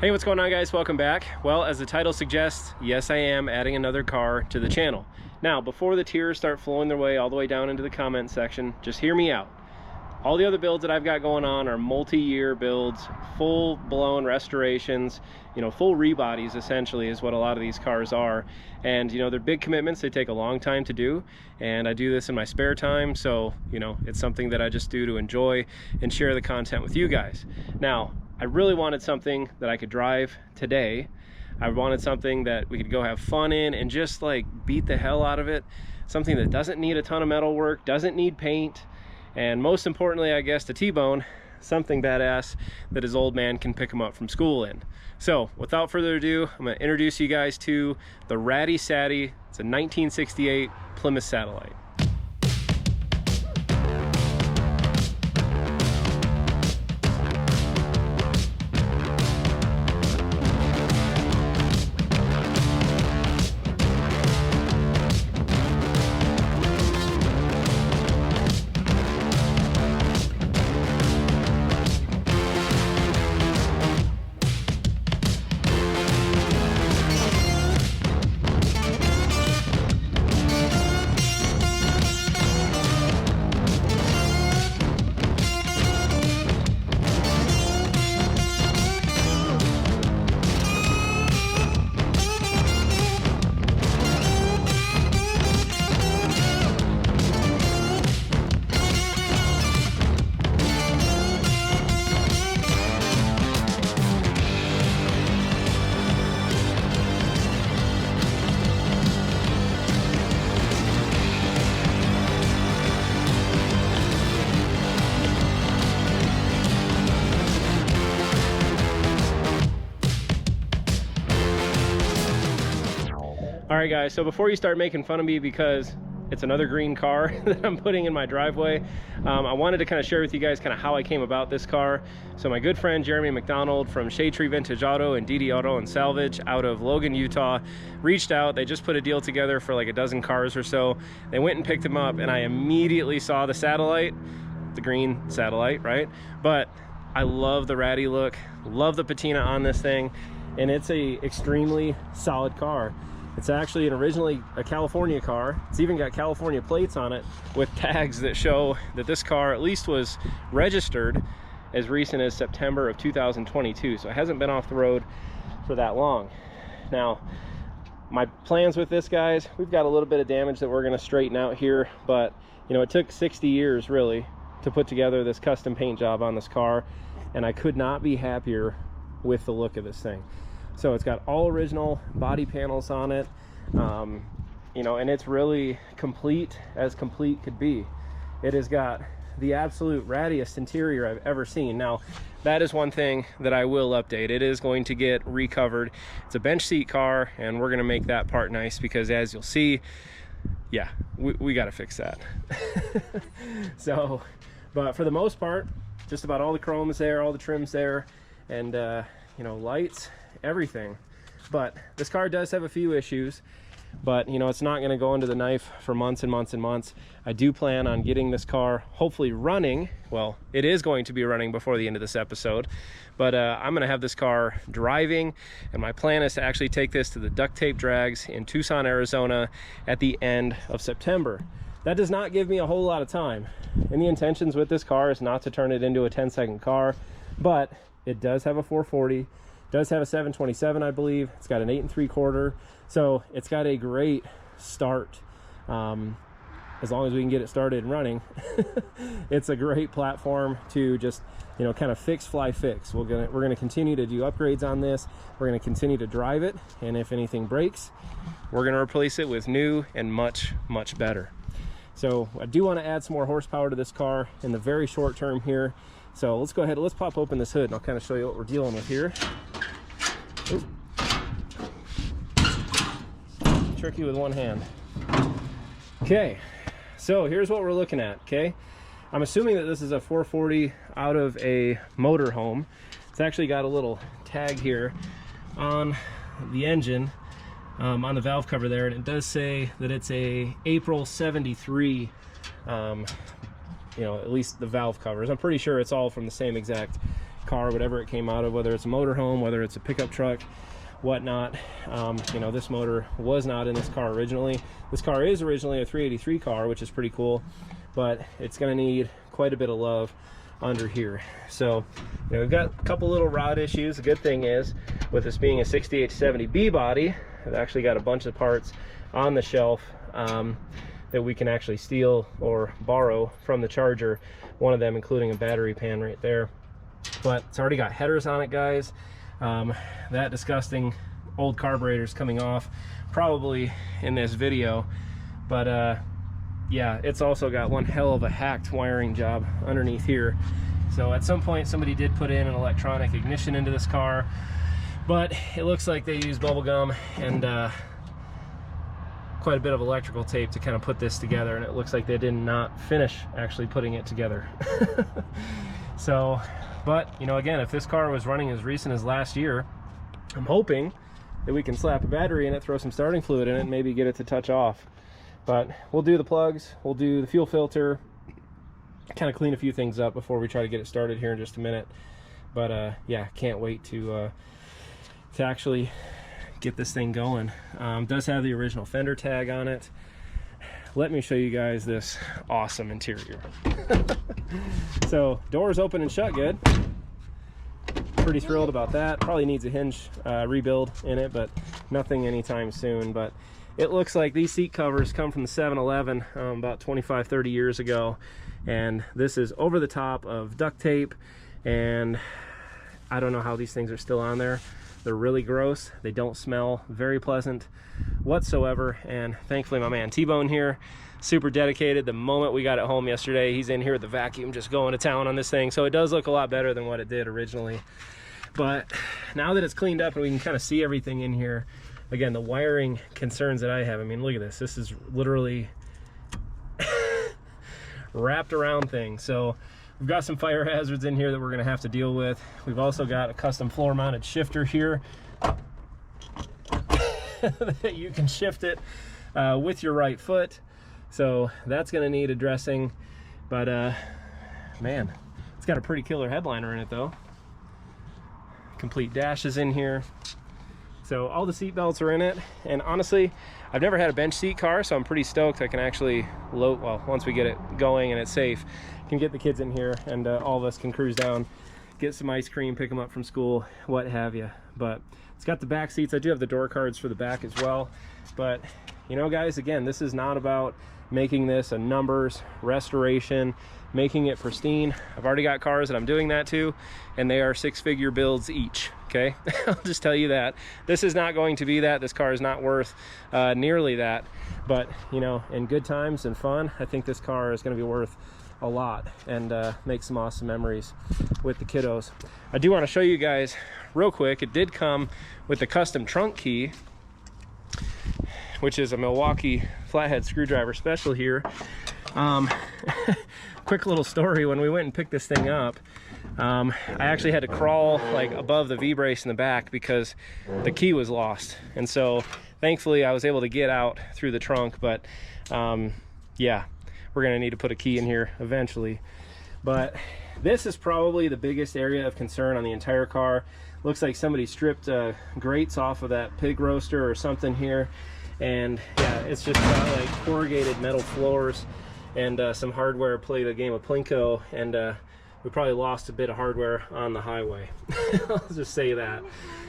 Hey, what's going on, guys? Welcome back. Well, as the title suggests, yes, I am adding another car to the channel. Now, before the tears start flowing their way all the way down into the comment section, just hear me out. All the other builds that I've got going on are multi-year builds, full-blown restorations, full rebodies essentially is what a lot of these cars are. And they're big commitments. They take a long time to do, and I do this in my spare time, so it's something that I just do to enjoy and share the content with you guys. Now, I really wanted something that I could drive today. I wanted something that we could go have fun in and just like beat the hell out of it. Something that doesn't need a ton of metal work, doesn't need paint, and most importantly, I guess, the T-bone, something badass that his old man can pick him up from school in. So without further ado, I'm gonna introduce you guys to the Ratty Satty. It's a 1968 Plymouth Satellite. All right, guys, so before you start making fun of me because it's another green car that I'm putting in my driveway, I wanted to kind of share with you guys kind of how I came about this car. So my good friend Jeremy McDonald from Shade Tree Vintage Auto and DD Auto and Salvage out of Logan, Utah, reached out. They just put a deal together for like a dozen cars or so. They went and picked them up, and I immediately saw the Satellite, the green Satellite, right? But I love the Ratty look, love the patina on this thing, and it's a extremely solid car. It's actually originally a California car. It's even got California plates on it with tags that show that this car at least was registered as recent as September of 2022. So it hasn't been off the road for that long. Now, my plans with this, guys, we've got a little bit of damage that we're gonna straighten out here, but it took 60 years really to put together this custom paint job on this car, and I could not be happier with the look of this thing. So it's got all original body panels on it, and it's really complete as complete could be. It has got the absolute rattiest interior I've ever seen. Now, that is one thing that I will update. It is going to get recovered. It's a bench seat car, and we're gonna make that part nice because, as you'll see, yeah, we gotta fix that. So, but for the most part, just about all the chrome is there, all the trim's there, and lights, everything. But this car does have a few issues, but it's not going to go into the knife for months and months and months. I do plan on getting this car hopefully running. Well, it is going to be running before the end of this episode, but I'm going to have this car driving, and my plan is to actually take this to the Duct Tape Drags in Tucson, Arizona at the end of September. That does not give me a whole lot of time, and the intentions with this car is not to turn it into a 10-second car, but it does have a 440, does have a 727, I believe. It's got an 8 3/4, so it's got a great start. As long as we can get it started and running, it's a great platform to just kind of fix, fly, fix. We're gonna continue to do upgrades on this. We're gonna continue to drive it, and if anything breaks, we're gonna replace it with new and much better. So I do want to add some more horsepower to this car in the very short term here. So let's go ahead, let's pop open this hood and I'll kind of show you what we're dealing with here. Ooh. Tricky with one hand. Okay, so here's what we're looking at, okay? I'm assuming that this is a 440 out of a motorhome. It's actually got a little tag here on the engine, on the valve cover there, and it does say that it's a April 73 at least the valve covers. I'm pretty sure it's all from the same exact car, whatever it came out of, whether it's a motorhome, whether it's a pickup truck, whatnot. You know, this motor was not in this car originally. This car is originally a 383 car, which is pretty cool, but it's going to need quite a bit of love under here. So, you know, we've got a couple little rod issues. The good thing is, with this being a 6870B body, I've actually got a bunch of parts on the shelf that we can actually steal or borrow from the Charger, one of them including a battery pan right there. But it's already got headers on it, guys. That disgusting old carburetor's coming off probably in this video, but yeah, it's also got one hell of a hacked wiring job underneath here. So at some point somebody did put in an electronic ignition into this car, but it looks like they used bubble gum and quite a bit of electrical tape to kind of put this together, and it looks like they did not finish actually putting it together. So, but you know, again, if this car was running as recent as last year, I'm hoping that we can slap a battery in it, throw some starting fluid in it, and maybe get it to touch off. But we'll do the plugs, we'll do the fuel filter, kind of clean a few things up before we try to get it started here in just a minute. But yeah, can't wait to actually get this thing going. Does have the original fender tag on it. Let me show you guys this awesome interior. So doors open and shut good. Pretty thrilled about that. Probably needs a hinge rebuild in it, but nothing anytime soon. But it looks like these seat covers come from the 7-Eleven about 25-30 years ago, and this is over the top of duct tape, and I don't know how these things are still on there. They're really gross. They don't smell very pleasant whatsoever, and thankfully my man T-Bone here, super dedicated. The moment we got it home yesterday, he's in here with the vacuum just going to town on this thing, so it does look a lot better than what it did originally. But now that it's cleaned up and we can kind of see everything in here, again, the wiring concerns that I have, I mean, look at this. This is literally wrapped around thing. So we've got some fire hazards in here that we're going to have to deal with. We've also got a custom floor mounted shifter here that you can shift it with your right foot. So that's going to need addressing. But man, it's got a pretty killer headliner in it though. Complete dash is in here. So all the seat belts are in it, and honestly, I've never had a bench seat car, so I'm pretty stoked I can actually load, well, once we get it going and it's safe, can get the kids in here and all of us can cruise down, get some ice cream, pick them up from school, what have you. But it's got the back seats. I do have the door cards for the back as well. But you know, guys, again, this is not about making this a numbers restoration, making it pristine. I've already got cars that I'm doing that to, and they are six-figure builds each. Okay, I'll just tell you that this is not going to be that. This car is not worth nearly that, but you know, in good times and fun, I think this car is going to be worth a lot and make some awesome memories with the kiddos. I do want to show you guys real quick, it did come with the custom trunk key, which is a Milwaukee flathead screwdriver special here. Quick little story, when we went and picked this thing up, I actually had to crawl like above the V-brace in the back because the key was lost, and so thankfully I was able to get out through the trunk. But yeah, we're gonna need to put a key in here eventually. But this is probably the biggest area of concern on the entire car. Looks like somebody stripped grates off of that pig roaster or something here, and yeah, it's just got like corrugated metal floors and some hardware. Played a game of Plinko, and we probably lost a bit of hardware on the highway. I'll just say that.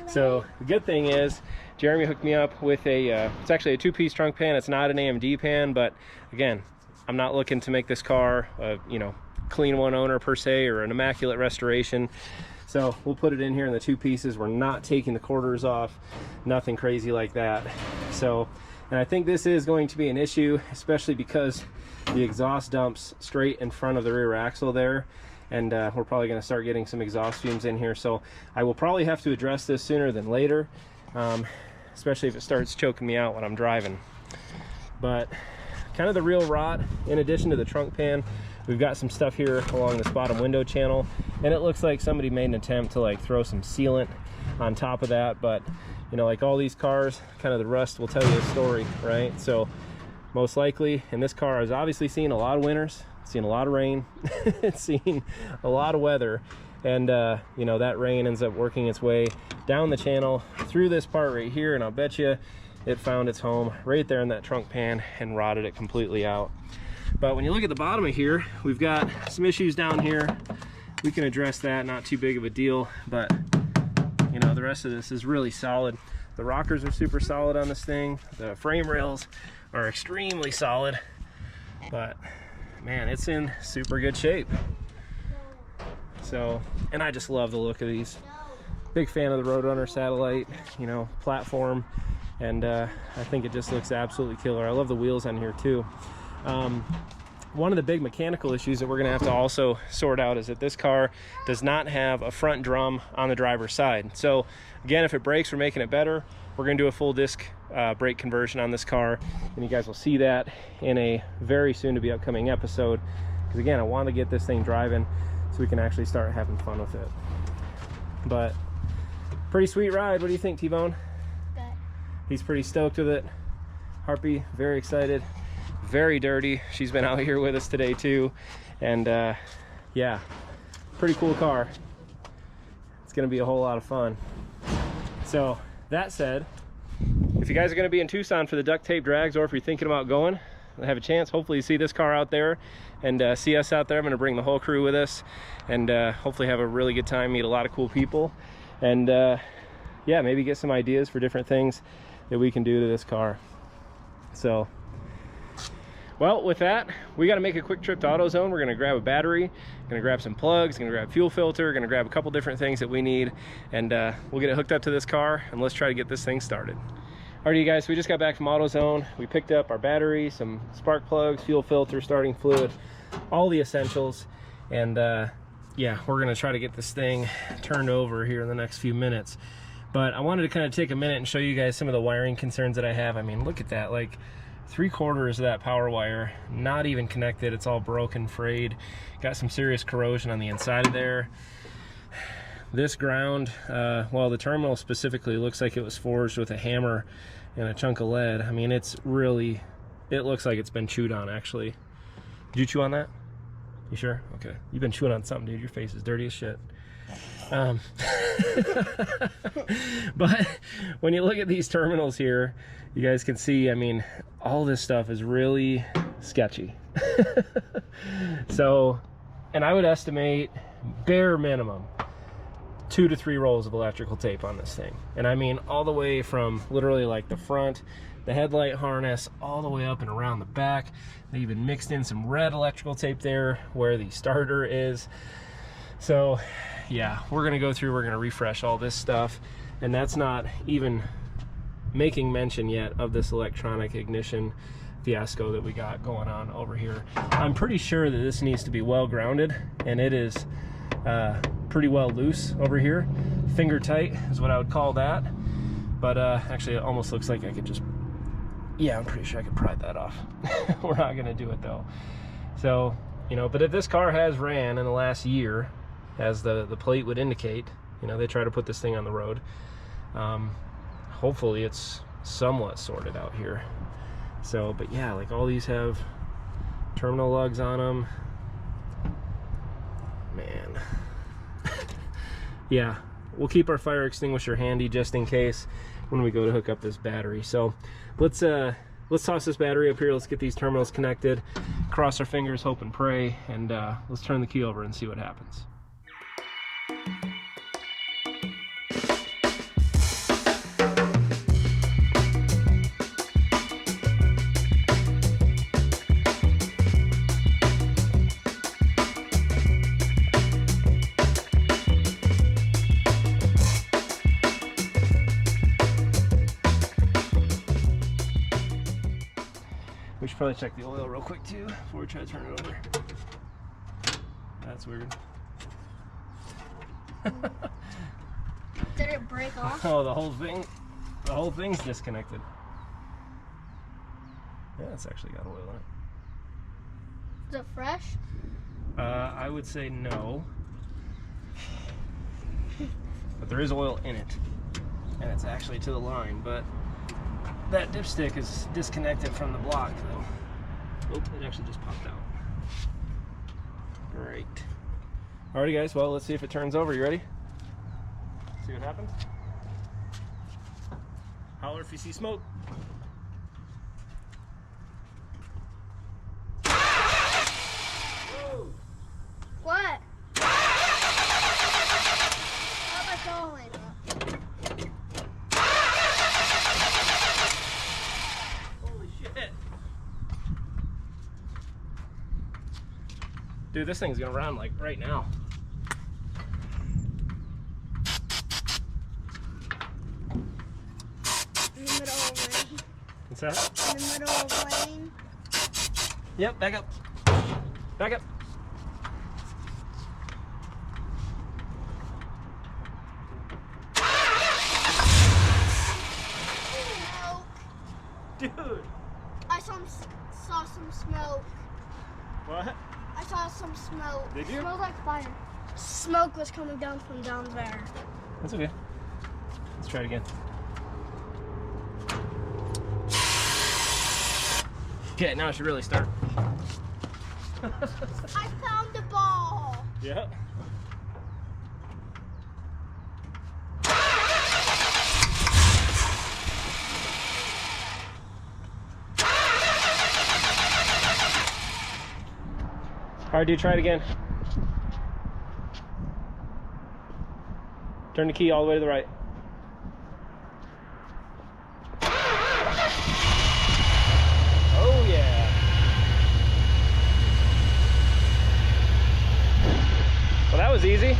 So the good thing is Jeremy hooked me up with a it's actually a two-piece trunk pan. It's not an AMD pan, but again, I'm not looking to make this car you know, clean one owner per se or an immaculate restoration. So we'll put it in here in the two pieces. We're not taking the quarters off, nothing crazy like that. So, and I think this is going to be an issue, especially because the exhaust dumps straight in front of the rear axle there, and we're probably going to start getting some exhaust fumes in here. So I will probably have to address this sooner than later, especially if it starts choking me out when I'm driving. But kind of the real rot, in addition to the trunk pan, we've got some stuff here along this bottom window channel, and it looks like somebody made an attempt to like throw some sealant on top of that. But you know, like all these cars, kind of the rust will tell you a story, right? So most likely in this car, I was obviously seeing a lot of winters, seen a lot of rain, it's seen a lot of weather, and you know, that rain ends up working its way down the channel through this part right here, and I'll bet you it found its home right there in that trunk pan and rotted it completely out. But when you look at the bottom of here, we've got some issues down here. We can address that, not too big of a deal, but you know, the rest of this is really solid. The rockers are super solid on this thing. The frame rails are extremely solid, but man, it's in super good shape. So, and I just love the look of these. Big fan of the Roadrunner Satellite, you know, platform, and I think it just looks absolutely killer. I love the wheels on here too. One of the big mechanical issues that we're gonna have to also sort out is that this car does not have a front drum on the driver's side. So again, if it breaks, we're making it better. We're gonna do a full disc brake conversion on this car, and you guys will see that in a very soon to be upcoming episode, because again, I want to get this thing driving so we can actually start having fun with it. But pretty sweet ride. What do you think, T-Bone? Good. He's pretty stoked with it. Harpy, very excited. Very dirty. She's been out here with us today too, and yeah, pretty cool car. It's gonna be a whole lot of fun. So that said, if you guys are gonna be in Tucson for the duct tape drags, or if you're thinking about going, have a chance, hopefully you see this car out there and see us out there. I'm gonna bring the whole crew with us, and hopefully have a really good time, meet a lot of cool people, and yeah, maybe get some ideas for different things that we can do to this car. So, well, with that, we got to make a quick trip to AutoZone. We're going to grab a battery, going to grab some plugs, going to grab fuel filter, going to grab a couple different things that we need, and we'll get it hooked up to this car, and let's try to get this thing started. Alright, you guys, so we just got back from AutoZone. We picked up our battery, some spark plugs, fuel filter, starting fluid, all the essentials, and yeah, we're going to try to get this thing turned over here in the next few minutes. But I wanted to kind of take a minute and show you guys some of the wiring concerns that I have. I mean, look at that, like 3/4 of that power wire not even connected. It's all broken, frayed, got some serious corrosion on the inside of there. This ground, well, the terminal specifically looks like it was forged with a hammer and a chunk of lead. I mean, it's really, it looks like it's been chewed on, actually. Did you chew on that? You sure? Okay, you've been chewing on something, dude. Your face is dirty as shit. But when you look at these terminals here, you guys can see, I mean, all this stuff is really sketchy. So, and I would estimate bare minimum 2 to 3 rolls of electrical tape on this thing, and I mean all the way from literally like the front, the headlight harness, all the way up and around the back. They even mixed in some red electrical tape there where the starter is. So yeah, we're gonna go through, we're gonna refresh all this stuff, and that's not even making mention yet of this electronic ignition fiasco that we got going on over here. I'm pretty sure that this needs to be well grounded, and it is pretty well loose over here. Finger tight is what I would call that. But actually it almost looks like I could just, yeah, I'm pretty sure I could pry that off. We're not gonna do it though. So, you know, but if this car has ran in the last year, as the plate would indicate, you know, they try to put this thing on the road, hopefully it's somewhat sorted out here. So, but yeah, like all these have terminal lugs on them, man. Yeah, we'll keep our fire extinguisher handy just in case when we go to hook up this battery. So let's toss this battery up here, let's get these terminals connected, cross our fingers, hope and pray, and let's turn the key over and see what happens. We should probably check the oil real quick too before we try to turn it over. That's weird. Did it break off? Oh, the whole thing's disconnected. Yeah, it's actually got oil in it. Is it fresh? I would say no. But there is oil in it. And it's actually to the line, but that dipstick is disconnected from the block though. Oh, it actually just popped out. Great. Alrighty guys, well, let's see if it turns over. You ready? See what happens? Holler if you see smoke. Whoa. What? How am I falling? Holy shit. Dude, this thing's gonna run like right now. In the middle of lane. What's that? In the middle of lane. Yep, back up. Back up. Smoke. Dude. I saw some smoke. What? I saw some smoke. Did you? It smelled like fire. Smoke was coming down from down there. That's okay. Let's try it again. Okay, now I should really start. I found the ball. Yeah. All right, dude, try it again. Turn the key all the way to the right. Oh, yeah. Well, that was easy.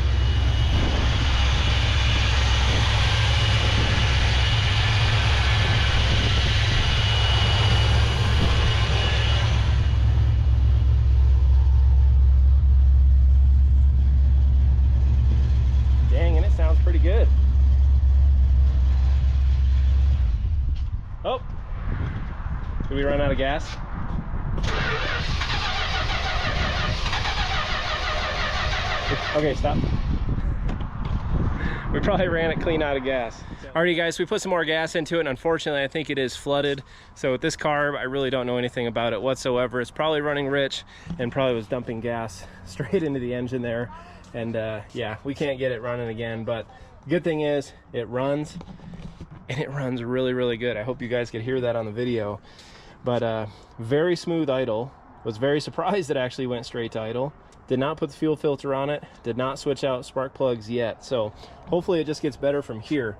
Dang, and it sounds pretty good. Oh, did we run out of gas? Okay, stop. We probably ran it clean out of gas. Alrighty guys, we put some more gas into it, and unfortunately I think it is flooded. So with this car, I really don't know anything about it whatsoever. It's probably running rich and probably was dumping gas straight into the engine there. And yeah, we can't get it running again, but the good thing is it runs, and it runs really, really good. I hope you guys could hear that on the video. But very smooth idle. Was very surprised it actually went straight to idle. Did not put the fuel filter on it. Did not switch out spark plugs yet. So hopefully it just gets better from here.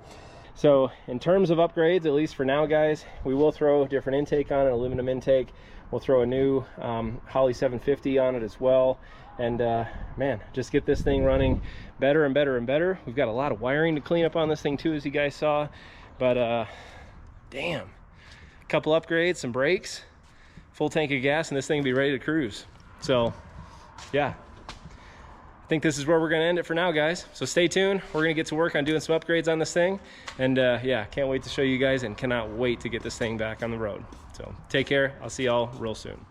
So in terms of upgrades, at least for now guys, we will throw a different intake on it, aluminum intake. We'll throw a new Holley 750 on it as well. And man, just get this thing running better and better and better. We've got a lot of wiring to clean up on this thing too, as you guys saw. But damn, a couple upgrades, some brakes, full tank of gas, and this thing will be ready to cruise. So yeah, I think this is where we're gonna end it for now guys. So stay tuned, we're gonna get to work on doing some upgrades on this thing. And yeah, can't wait to show you guys, and cannot wait to get this thing back on the road. So take care, I'll see y'all real soon.